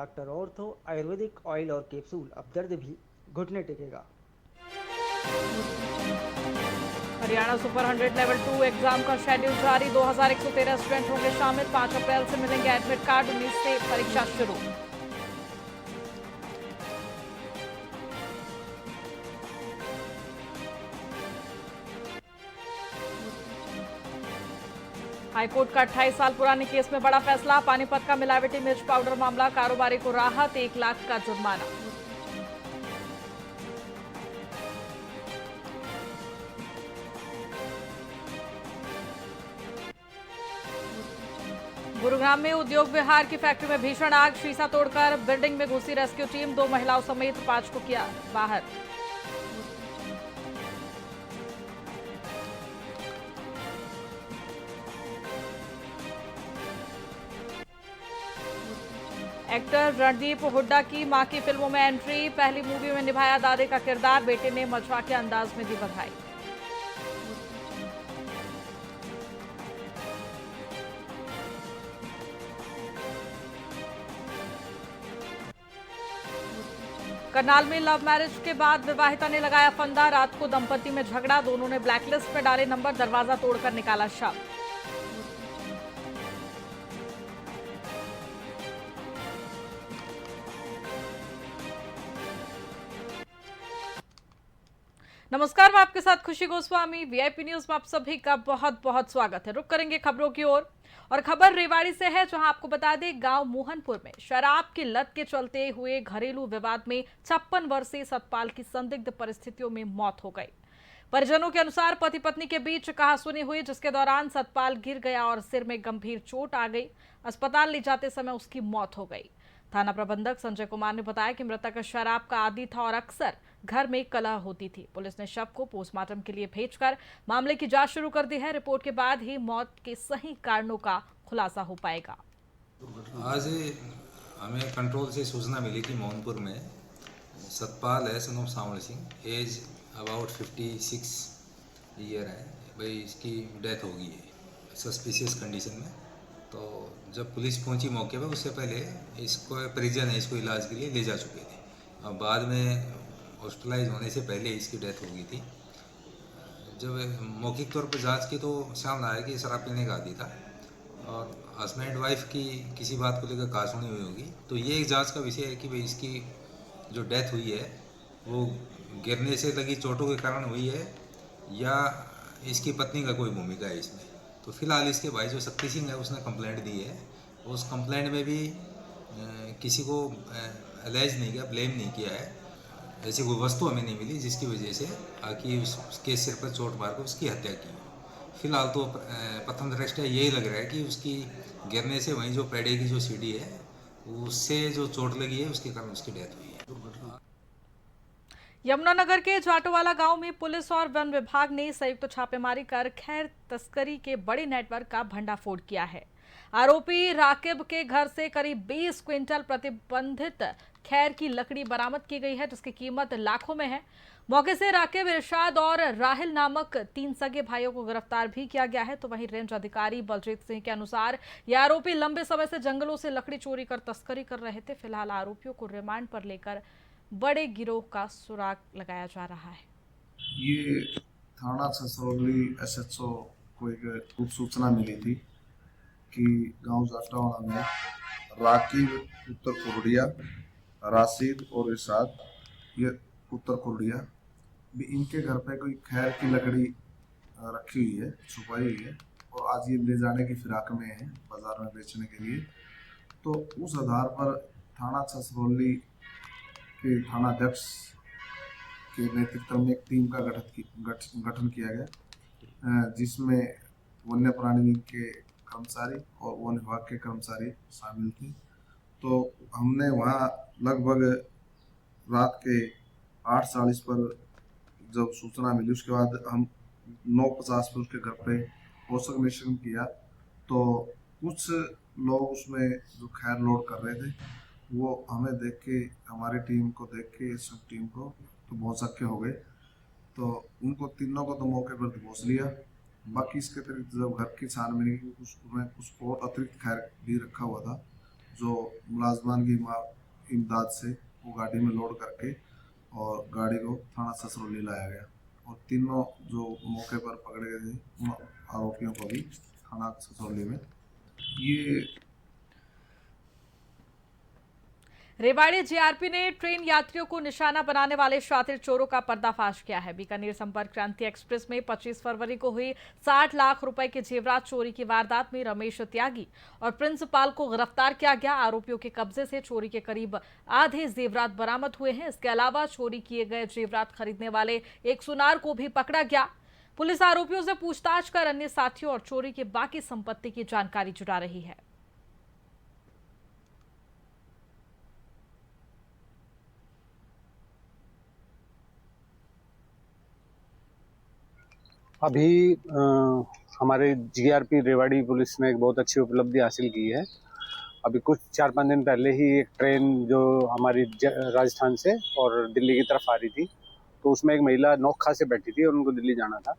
Doctor ortho Ayurvedic oil और capsule. अब दर्द भी घुटने टेकेगा। हरियाणा सुपर 100 लेवल 2 एग्जाम का शेड्यूल जारी। 2113 स्टूडेंट होंगे शामिल। 5 अप्रैल से मिलेंगे एडमिट कार्ड। 19 से परीक्षा शुरू। हाईकोर्ट का 28 साल पुराने केस में बड़ा फैसला। पानीपत का मिलावटी मिर्च पाउडर मामला। कारोबारी को राहत, 1 लाख का जुर्माना। गुरुग्राम में उद्योग विहार की फैक्ट्री में भीषण आग। शीशा तोड़कर बिल्डिंग में घुसी रेस्क्यू टीम। 2 महिलाओं समेत 5 को किया बाहर। एक्टर रणदीप हुड्डा की मां की फिल्मों में एंट्री। पहली मूवी में निभाया दादे का किरदार। बेटे ने मजाकिया अंदाज में दी बधाई। करनाल में लव मैरिज के बाद विवाहिता ने लगाया फंदा। रात को दंपति में झगड़ा। दोनों ने ब्लैकलिस्ट में डाले नंबर। दरवाजा तोड़कर निकाला शव। नमस्कार, मैं आपके साथ खुशी गोस्वामी। वीआईपी न्यूज में आप सभी का बहुत बहुत स्वागत है। रुक करेंगे खबरों की ओर और खबर रेवाड़ी से है, जहां आपको बता दें गांव मोहनपुर में शराब की लत के चलते हुए घरेलू विवाद में 56 वर्षीय सतपाल की संदिग्ध परिस्थितियों में मौत हो गई। परिजनों के अनुसार पति पत्नी के बीच कहासुनी हुई, जिसके दौरान सतपाल गिर गया और सिर में गंभीर चोट आ गई। अस्पताल ले जाते समय उसकी मौत हो गई। थाना प्रबंधक संजय कुमार ने बताया कि मृतक शराब का आदी था और अक्सर घर में कलह होती थी। पुलिस ने शव को पोस्टमार्टम के लिए भेजकर मामले की जांच शुरू कर दी है। रिपोर्ट के बाद ही मौत के सही कारणों का खुलासा हो पाएगा। आज हमें कंट्रोल से सूचना मिली कि मोहनपुर में सतपाल है, son of Sanwal Singh, age about 56 year है भाई, इसकी डेथ हो गई है सस्पिशियस कंडीशन में। तो जब पुलिस पहुंची मौके पर, उससे पहले इसको परिजन है इसको इलाज के लिए ले जा चुके थे। अब बाद में हॉस्पिटलाइज होने से पहले इसकी डेथ हो गई थी। जब मौखिक तौर पर जांच की तो सामने आया कि शराब पीने का आदी था और हस्बैंड वाइफ की किसी बात को लेकर कहासुनी हुई होगी। तो ये एक जांच का विषय है कि भाई इसकी जो डेथ हुई है वो गिरने से लगी चोटों के कारण हुई है या इसकी पत्नी का कोई भूमिका है इसमें। तो फिलहाल इसके भाई जो शक्ति सिंह है उसने कंप्लेंट दी है। उस कंप्लेंट में भी किसी को एलेज नहीं किया, ब्लेम नहीं किया है। ऐसी कोई वस्तु हमें नहीं मिली जिसकी वजह से कि उसके सिर पर चोट मार कर उसकी हत्या की। फिलहाल तो प्रथम दृष्टया यही लग रहा है कि उसकी गिरने से वहीं जो पेड़े की जो सीढ़ी है उससे जो चोट लगी है उसके कारण उसकी डेथ हुई है। यमुनानगर के जाटोवाला गांव में पुलिस और वन विभाग ने संयुक्त छापेमारी कर खैर तस्करी के बड़े नेटवर्क का भंडाफोड़ किया है। आरोपी राकिब के घर से करीब 20 क्विंटल प्रतिबंधित खैर की लकड़ी बरामद की गई है, जिसकी कीमत लाखों में है। मौके से राकिब, इरशाद और राहिल नामक 3 सगे भाइयों को गिरफ्तार भी किया गया है। तो वहीं रेंज अधिकारी बलजीत सिंह के अनुसार ये आरोपी लंबे समय से जंगलों से लकड़ी चोरी कर तस्करी कर रहे थे। फिलहाल आरोपियों को रिमांड पर लेकर बड़े गिरोह का सुराग लगाया जा रहा है। ये थाना ससरौली एसएचओ को एक गुप्त सूचना मिली थी कि गांव जाटावाड़ा में राकिब उत्तर कुरडिया, राशिद और इरशाद ये उत्तर कुरडिया भी, इनके घर पे कोई खैर की लकड़ी रखी हुई है, छुपाई हुई है और आज ये ले जाने की फिराक में है बाजार में बेचने के लिए। तो उस आधार पर थाना ससरौली के थानाध्यक्ष के नेतृत्व में एक टीम का गठन किया गया, जिसमें वन्य प्राणी विभाग के कर्मचारी और वन विभाग के कर्मचारी शामिल थे। तो हमने वहाँ लगभग रात के 8:40 पर जब सूचना मिली, उसके बाद हम 9:50 पर उसके घर पे औचक निरीक्षण किया। तो कुछ लोग उसमें जो खैर लोड कर रहे थे वो हमें देख के, हमारी टीम को देख के, सब टीम को तो बहुत सख्त हो गए। तो उनको तीनों को तो मौके पर दबोच लिया। बाकी इसके अतिरिक्त जब घर की छानबीन की उसमें कुछ और अतिरिक्त खैर भी रखा हुआ था, जो मुलाजमान की इमदाद से वो गाड़ी में लोड करके और गाड़ी को थाना ससरौली लाया गया और तीनों जो मौके पर पकड़े गए थे उन आरोपियों को भी थाना ससरौली में ये रेवाड़ी जीआरपी ने ट्रेन यात्रियों को निशाना बनाने वाले शातिर चोरों का पर्दाफाश किया है। बीकानेर संपर्क क्रांति एक्सप्रेस में 25 फरवरी को हुई 60 लाख रुपए के जेवरात चोरी की वारदात में रमेश त्यागी और प्रिंसिपाल को गिरफ्तार किया गया। आरोपियों के कब्जे से चोरी के करीब आधे जेवरात बरामद हुए हैं। इसके अलावा चोरी किए गए जेवरात खरीदने वाले एक सुनार को भी पकड़ा गया। पुलिस आरोपियों से पूछताछ कर अन्य साथियों और चोरी की बाकी संपत्ति की जानकारी जुटा रही है। अभी हमारे जीआरपी रेवाड़ी पुलिस ने एक बहुत अच्छी उपलब्धि हासिल की है। अभी कुछ 4-5 दिन पहले ही एक ट्रेन जो हमारी राजस्थान से और दिल्ली की तरफ आ रही थी, तो उसमें एक महिला नोखा से बैठी थी और उनको दिल्ली जाना था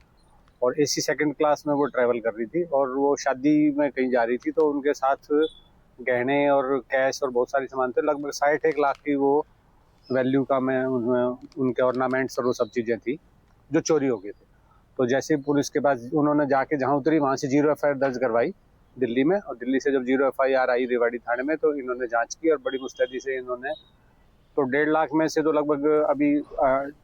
और एसी सेकंड क्लास में वो ट्रैवल कर रही थी और वो शादी में कहीं जा रही थी, तो उनके साथ गहने और कैश और बहुत सारी सामान थे। लगभग 61 लाख की वो वैल्यू का में उनके ऑर्नामेंट्स और वो सब चीज़ें थी जो चोरी हो गए थे। तो जैसे पुलिस के पास उन्होंने जाके जहाँ उतरी वहाँ से 0 एफआईआर दर्ज करवाई दिल्ली में और दिल्ली से जब 0 एफआईआर आई रेवाड़ी थाने में तो इन्होंने जांच की और बड़ी मुस्तैदी से इन्होंने तो 1.5 लाख में से तो लगभग अभी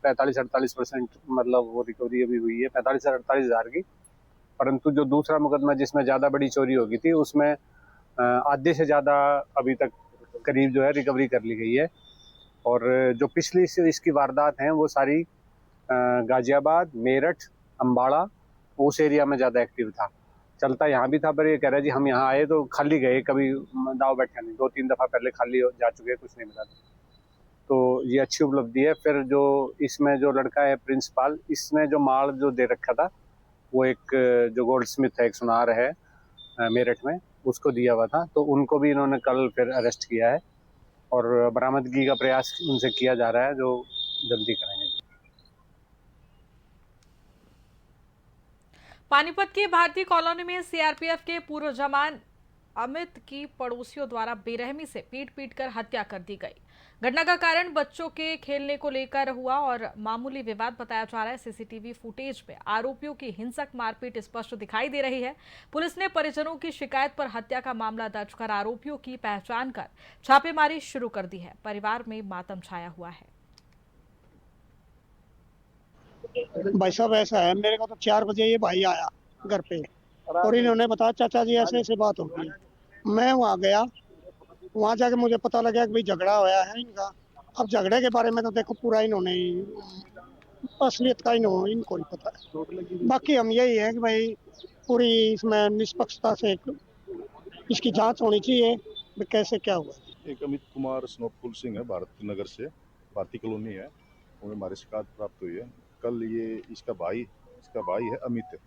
45-48% मतलब वो रिकवरी अभी हुई है 45 से 48 हज़ार की। परंतु जो दूसरा मुकदमा जिसमें ज़्यादा बड़ी चोरी हो गई थी उसमें आधे से ज़्यादा अभी तक करीब जो है रिकवरी कर ली गई है। और जो पिछली इसकी वारदात हैं वो सारी गाजियाबाद, मेरठ, अम्बाड़ा उस एरिया में ज़्यादा एक्टिव था। चलता यहाँ भी था, पर ये कह रहा है जी हम यहाँ आए तो खाली गए, कभी दाव बैठा नहीं। 2-3 दफ़ा पहले खाली जा चुके, कुछ नहीं मिला। तो ये अच्छी उपलब्धि है। फिर जो इसमें जो लड़का है प्रिंसिपाल, इसने जो माल जो दे रखा था वो एक जो गोल्ड स्मिथ है, एक सुनार है मेरठ में, उसको दिया हुआ था। तो उनको भी इन्होंने कल फिर अरेस्ट किया है और बरामदगी का प्रयास उनसे किया जा रहा है, जो जल्दी करेंगे। पानीपत की भारतीय कॉलोनी में सीआरपीएफ के पूर्व जवान अमित की पड़ोसियों द्वारा बेरहमी से पीट कर हत्या कर दी गई। घटना का कारण बच्चों के खेलने को लेकर हुआ और मामूली विवाद बताया जा रहा है। सीसीटीवी फुटेज में आरोपियों की हिंसक मारपीट स्पष्ट दिखाई दे रही है। पुलिस ने परिजनों की शिकायत पर हत्या का मामला दर्ज कर आरोपियों की पहचान कर छापेमारी शुरू कर दी है। परिवार में मातम छाया हुआ है। भाई साहब ऐसा है, मेरे को तो 4 बजे ये भाई आया घर पे और इन्होंने बताया चाचा जी ऐसे ऐसे बात होगी। मैं वहाँ गया, वहाँ जाके मुझे पता लगा कि भाई झगड़ा होया है इनका। अब झगड़े के बारे में तो देखो पूरा इन्होंने असलियत का इनको ही पता है। बाकी हम यही है कि भाई पूरी इसमें निष्पक्षता से इसकी जांच होनी चाहिए कि कैसे क्या हुआ। एक अमित कुमार स्नोफुल सिंह है, भारती नगर से, भारती कॉलोनी है, उन्हें हमारी शिकायत प्राप्त हुई है। कल ये इसका भाई है अमित,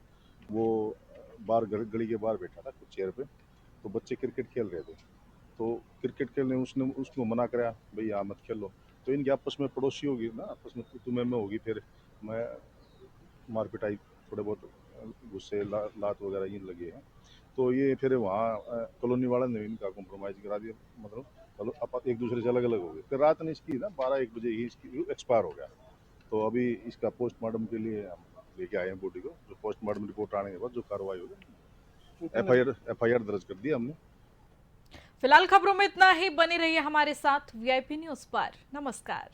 वो बाहर गली के बाहर बैठा था कुछ चेयर पे, तो बच्चे क्रिकेट खेल रहे थे। तो क्रिकेट खेलने उसने उसको मना कराया, भाई यहाँ मत खेलो। तो इनके आपस में पड़ोसी होगी ना, आपस में तुम्हें में होगी, फिर मैं मार पिटाई थोड़े बहुत गुस्से लात वगैरह ये लगे हैं। तो ये फिर वहाँ कॉलोनी वाला ने इनका कॉम्प्रोमाइज़ करा दिया, मतलब आप एक दूसरे से अलग अलग हो गए। फिर रात ने इसकी ना 12-1 बजे ही इसकी एक्सपायर हो गया। तो अभी इसका पोस्टमार्टम के लिए हम लेके आए हैं बॉडी को। जो पोस्टमार्टम रिपोर्ट आने के बाद जो कार्रवाई होगी, एफआईआर दर्ज कर दिया हमने। फिलहाल खबरों में इतना ही। बनी रहिए हमारे साथ वीआईपी न्यूज पर। नमस्कार।